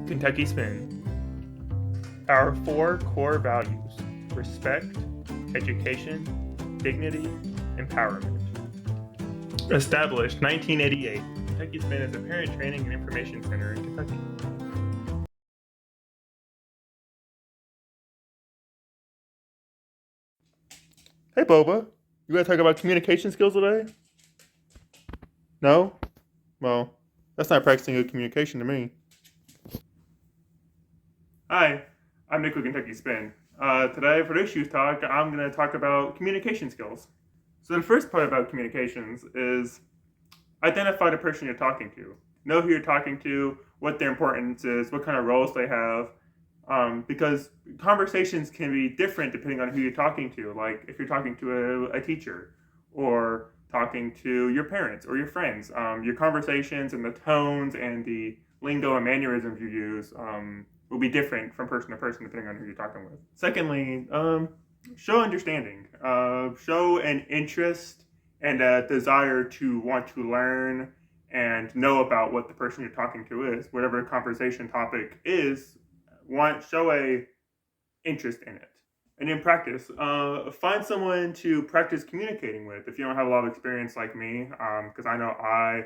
Kentucky Spin. Our four core values: respect, education, dignity, empowerment. Established 1988, Kentucky Spin is a parent training and information center in Kentucky. Hey Boba, you gonna talk about communication skills today? No? Well, that's not practicing good communication to me. Hi, I'm Nick with Kentucky Spin. Today, for this youth talk, I'm going to talk about communication skills. So, the first part about communications is identify the person you're talking to. Know who you're talking to, what their importance is, what kind of roles they have, because conversations can be different depending on who you're talking to. Like if you're talking to a teacher or talking to your parents or your friends, your conversations and the tones and the lingo and mannerisms you use will be different from person to person depending on who you're talking with. Secondly, show understanding, show an interest and a desire to want to learn and know about what the person you're talking to is, whatever the conversation topic is. Show a interest in it. And in practice, find someone to practice communicating with. If you don't have a lot of experience like me, because I know I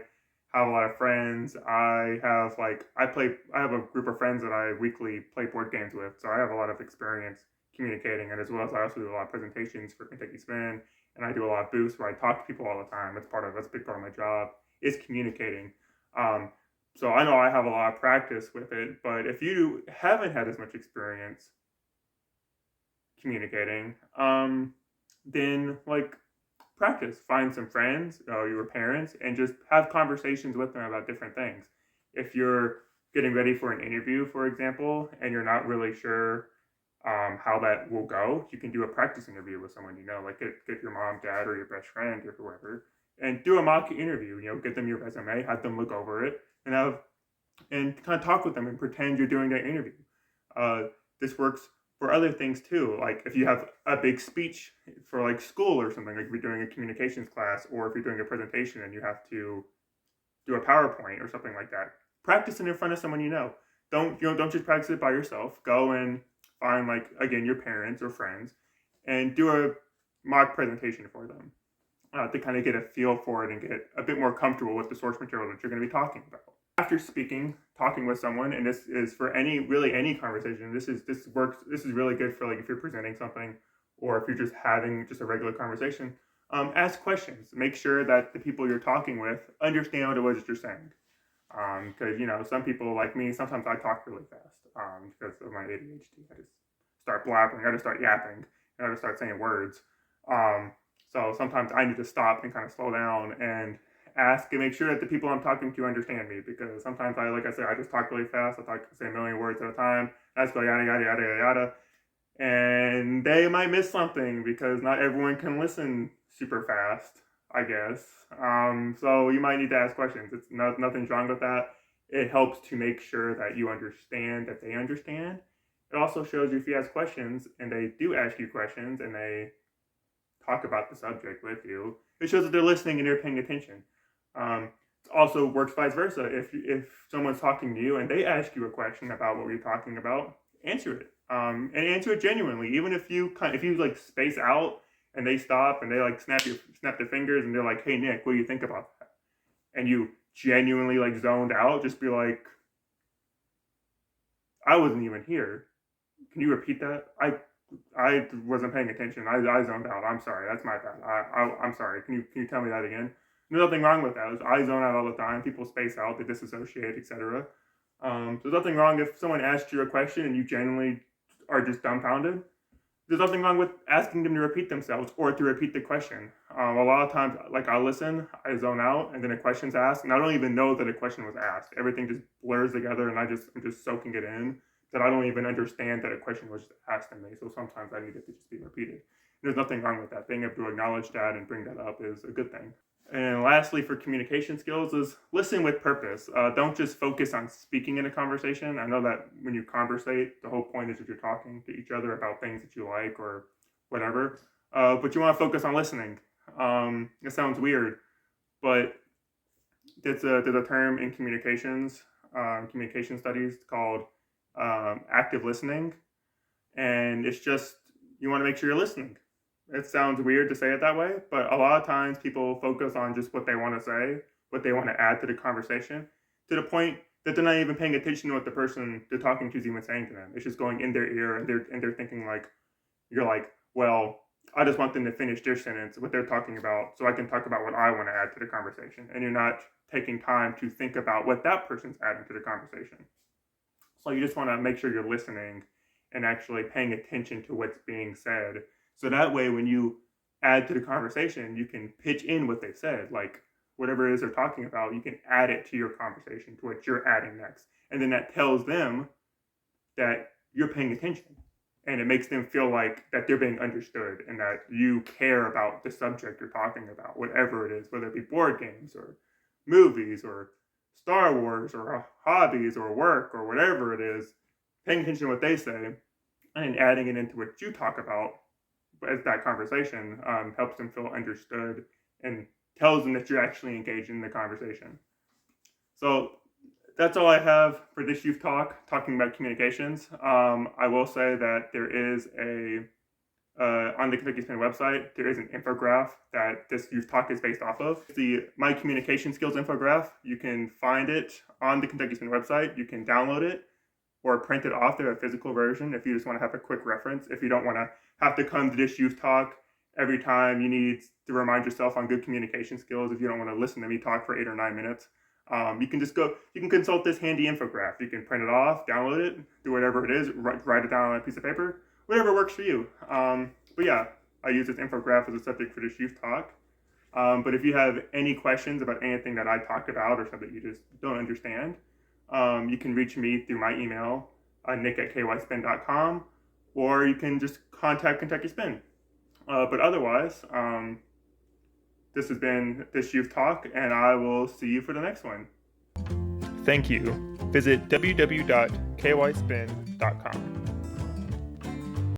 have a lot of friends. I have a group of friends that I weekly play board games with, so I have a lot of experience communicating, and as well as I also do a lot of presentations for Kentucky Spin, and I do a lot of booths where I talk to people all the time. That's a big part of my job is communicating. So I know I have a lot of practice with it, but if you haven't had as much experience communicating, then practice. Find some friends, your parents, and just have conversations with them about different things. If you're getting ready for an interview, for example, and you're not really sure how that will go, you can do a practice interview with someone you know, like get your mom, dad, or your best friend, or whoever, and do a mock interview. Get them your resume, have them look over it, and kind of talk with them and pretend you're doing an interview. This works for other things too. Like if you have a big speech for like school or something, like if you're doing a communications class, or if you're doing a presentation and you have to do a PowerPoint or something like that, practice it in front of someone you know. Don't just practice it by yourself. Go and find your parents or friends and do a mock presentation for them to kind of get a feel for it and get a bit more comfortable with the source material that you're going to be talking about. After talking with someone, and this is for any conversation. This is really good for if you're presenting something, or if you're just having just a regular conversation. Ask questions. Make sure that the people you're talking with understand what it is you're saying. Because some people like me, sometimes I talk really fast because of my ADHD. I just start blabbering. I just start yapping, and I just start saying words. So sometimes I need to stop and kind of slow down and ask and make sure that the people I'm talking to understand me, because sometimes I just talk really fast. I say a million words at a time. I just go yada yada yada yada yada, and they might miss something because not everyone can listen super fast, I guess. So you might need to ask questions. It's nothing's wrong with that. It helps to make sure that you understand that they understand. It also shows you if you ask questions and they do ask you questions and they talk about the subject with you, it shows that they're listening and they're paying attention. It also works vice versa. If someone's talking to you and they ask you a question about what you're talking about, answer it, and answer it genuinely. Even if you space out and they stop and they snap their fingers and they're like, "Hey Nick, what do you think about that?" and you genuinely zoned out, just be like, "I wasn't even here. Can you repeat that? I wasn't paying attention. I zoned out. I'm sorry. That's my bad. I'm sorry. Can you tell me that again?" There's nothing wrong with that. I zone out all the time. People space out, they disassociate, etc. There's nothing wrong if someone asks you a question and you genuinely are just dumbfounded. There's nothing wrong with asking them to repeat themselves or to repeat the question. A lot of times, I listen, I zone out, and then a question's asked, and I don't even know that a question was asked. Everything just blurs together, and I'm just soaking it in, that I don't even understand that a question was asked of me. So sometimes I need it to just be repeated. There's nothing wrong with that. Being able to acknowledge that and bring that up is a good thing. And lastly, for communication skills, is listen with purpose. Don't just focus on speaking in a conversation. I know that when you conversate, the whole point is that you're talking to each other about things that you like or whatever. But you want to focus on listening. It sounds weird, but there's a term in communications communication studies called active listening. And it's just, you want to make sure you're listening. It sounds weird to say it that way, but a lot of times people focus on just what they want to say, what they want to add to the conversation, to the point that they're not even paying attention to what the person they're talking to is even saying to them. It's just going in their ear, and they're thinking like, you're like, well, I just want them to finish their sentence, what they're talking about, so I can talk about what I want to add to the conversation. And you're not taking time to think about what that person's adding to the conversation. So you just want to make sure you're listening and actually paying attention to what's being said. So that way, when you add to the conversation, you can pitch in what they said, like whatever it is they're talking about, you can add it to your conversation, to what you're adding next. And then that tells them that you're paying attention. And it makes them feel like that they're being understood and that you care about the subject you're talking about, whatever it is, whether it be board games or movies or Star Wars or hobbies or work or whatever it is. Paying attention to what they say and adding it into what you talk about as that conversation helps them feel understood and tells them that you're actually engaged in the conversation. So that's all I have for this youth talk, talking about communications. I will say that there is on the Kentucky Spin website, there is an infograph that this youth talk is based off of. The My Communication Skills infograph, you can find it on the Kentucky Spin website. You can download it or print it off to a physical version if you just want to have a quick reference. If you don't want to have to come to this youth talk every time you need to remind yourself on good communication skills, if you don't want to listen to me talk for 8 or 9 minutes, you can consult this handy infograph. You can print it off, download it, do whatever it is, write it down on a piece of paper, whatever works for you. But yeah, I use this infograph as a subject for this youth talk. But if you have any questions about anything that I talked about or something you just don't understand, you can reach me through my email, nick@kyspin.com, or you can just contact Kentucky Spin. But otherwise, this has been This Youth Talk, and I will see you for the next one. Thank you. Visit www.kyspin.com.